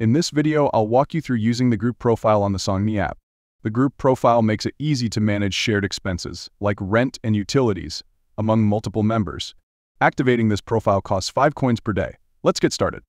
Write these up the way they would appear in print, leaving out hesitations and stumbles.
In this video, I'll walk you through using the group profile on the Song Nhi app. The group profile makes it easy to manage shared expenses, like rent and utilities, among multiple members. Activating this profile costs 5 coins per day. Let's get started.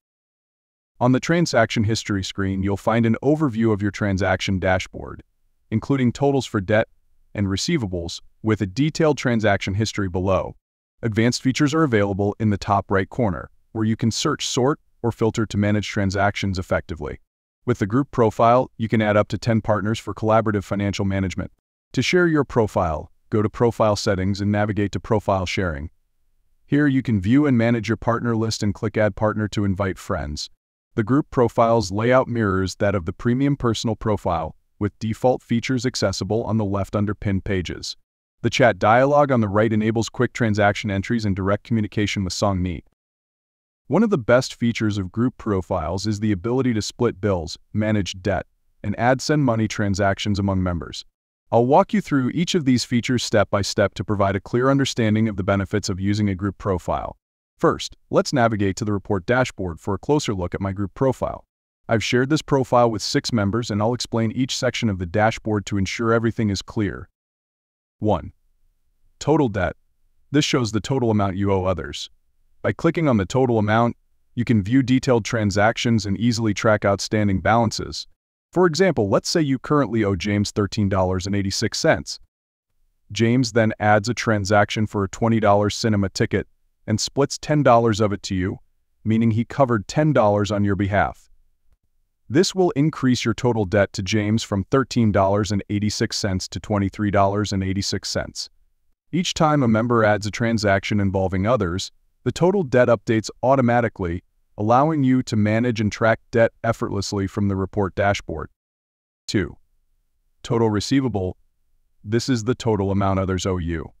On the transaction history screen, you'll find an overview of your transaction dashboard, including totals for debt and receivables, with a detailed transaction history below. Advanced features are available in the top right corner, where you can search, sort, or filter to manage transactions effectively. With the group profile, you can add up to 10 partners for collaborative financial management. To share your profile, go to Profile Settings and navigate to Profile Sharing. Here you can view and manage your partner list and click Add Partner to invite friends. The group profile's layout mirrors that of the premium personal profile, with default features accessible on the left under pinned pages. The chat dialog on the right enables quick transaction entries and direct communication with Song Nhi. One of the best features of group profiles is the ability to split bills, manage debt, and add send money transactions among members. I'll walk you through each of these features step by step to provide a clear understanding of the benefits of using a group profile. First, let's navigate to the report dashboard for a closer look at my group profile. I've shared this profile with 6 members, and I'll explain each section of the dashboard to ensure everything is clear. 1. Total debt. This shows the total amount you owe others. By clicking on the total amount, you can view detailed transactions and easily track outstanding balances. For example, let's say you currently owe James $13.86. James then adds a transaction for a $20 cinema ticket and splits $10 of it to you, meaning he covered $10 on your behalf. This will increase your total debt to James from $13.86 to $23.86. Each time a member adds a transaction involving others, the total debt updates automatically, allowing you to manage and track debt effortlessly from the report dashboard. 2. Total receivable. This is the total amount others owe you.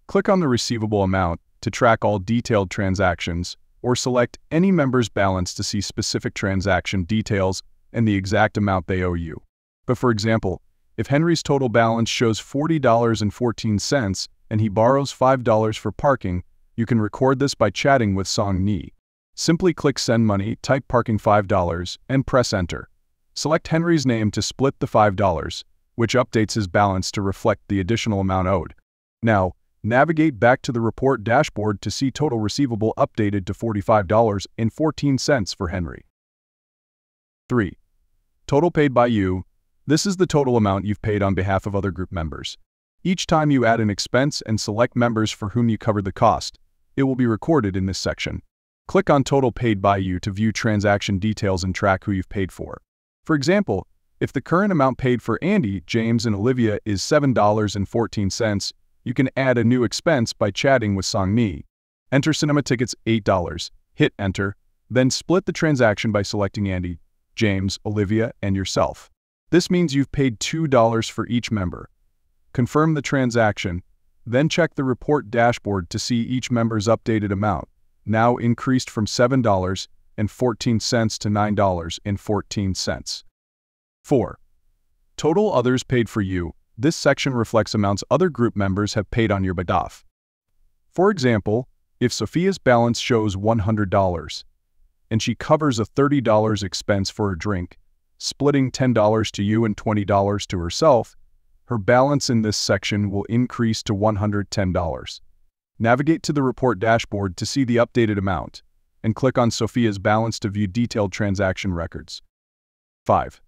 Click on the receivable amount to track all detailed transactions, or select any member's balance to see specific transaction details and the exact amount they owe you. But for example, if Henry's total balance shows $40.14 and he borrows $5 for parking, you can record this by chatting with Song Nhi. Simply click Send Money, type parking $5, and press Enter. Select Henry's name to split the $5, which updates his balance to reflect the additional amount owed. Now, navigate back to the report dashboard to see total receivable updated to $45.14 for Henry. 3. Total paid by you. This is the total amount you've paid on behalf of other group members. Each time you add an expense and select members for whom you covered the cost, it will be recorded in this section. Click on Total Paid by You to view transaction details and track who you've paid for. For example, if the current amount paid for Andy, James, and Olivia is $7.14, you can add a new expense by chatting with Song Nhi. Enter cinema tickets $8, hit Enter, then split the transaction by selecting Andy, James, Olivia, and yourself. This means you've paid $2 for each member. Confirm the transaction, then check the report dashboard to see each member's updated amount, now increased from $7.14 to $9.14. 4. Total others paid for you. This section reflects amounts other group members have paid on your behalf. For example, if Sophia's balance shows $100 and she covers a $30 expense for a drink, splitting $10 to you and $20 to herself, her balance in this section will increase to $110. Navigate to the report dashboard to see the updated amount, and click on Sophia's balance to view detailed transaction records. 5.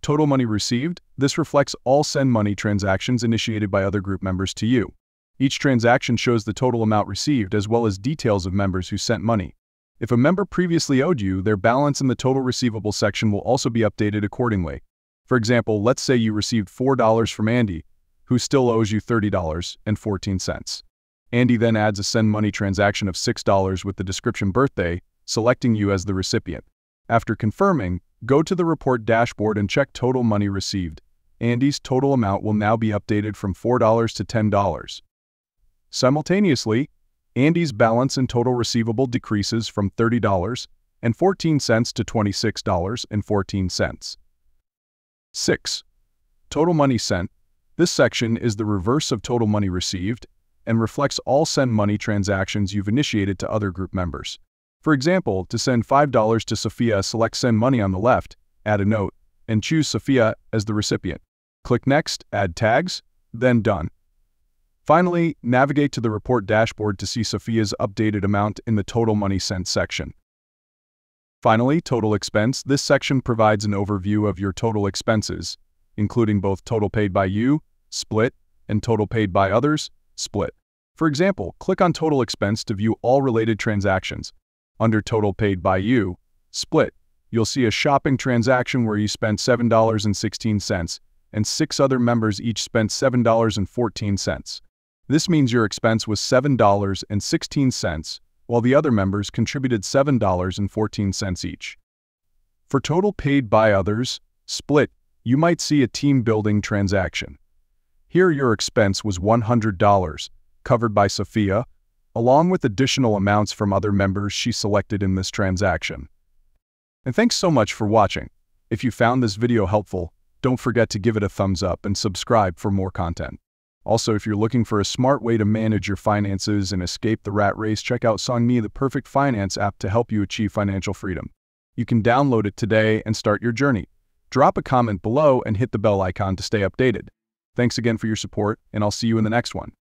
Total money received. This reflects all send money transactions initiated by other group members to you. Each transaction shows the total amount received as well as details of members who sent money. If a member previously owed you, their balance in the total receivable section will also be updated accordingly. For example, let's say you received $4 from Andy, who still owes you $30.14. Andy then adds a send money transaction of $6 with the description birthday, selecting you as the recipient. After confirming, go to the report dashboard and check total money received. Andy's total amount will now be updated from $4 to $10. Simultaneously, Andy's balance in total receivable decreases from $30.14 to $26.14. 6. Total money sent. This section is the reverse of total money received and reflects all send money transactions you've initiated to other group members. For example, to send $5 to Sophia, select Send Money on the left, add a note, and choose Sophia as the recipient. Click Next, add tags, then Done. Finally, navigate to the report dashboard to see Sophia's updated amount in the Total Money Sent section. Finally, Total Expense. This section provides an overview of your total expenses, including both total paid by you, split, and total paid by others, split. For example, click on Total Expense to view all related transactions. Under Total Paid by You, split, you'll see a shopping transaction where you spent $7.16, and 6 other members each spent $7.14. This means your expense was $7.16, while the other members contributed $7.14 each. For Total Paid by Others, split, you might see a team-building transaction. Here your expense was $100, covered by Sophia, along with additional amounts from other members she selected in this transaction. And thanks so much for watching. If you found this video helpful, don't forget to give it a thumbs up and subscribe for more content. Also, if you're looking for a smart way to manage your finances and escape the rat race, check out Song Nhi, the perfect finance app to help you achieve financial freedom. You can download it today and start your journey. Drop a comment below and hit the bell icon to stay updated. Thanks again for your support, and I'll see you in the next one.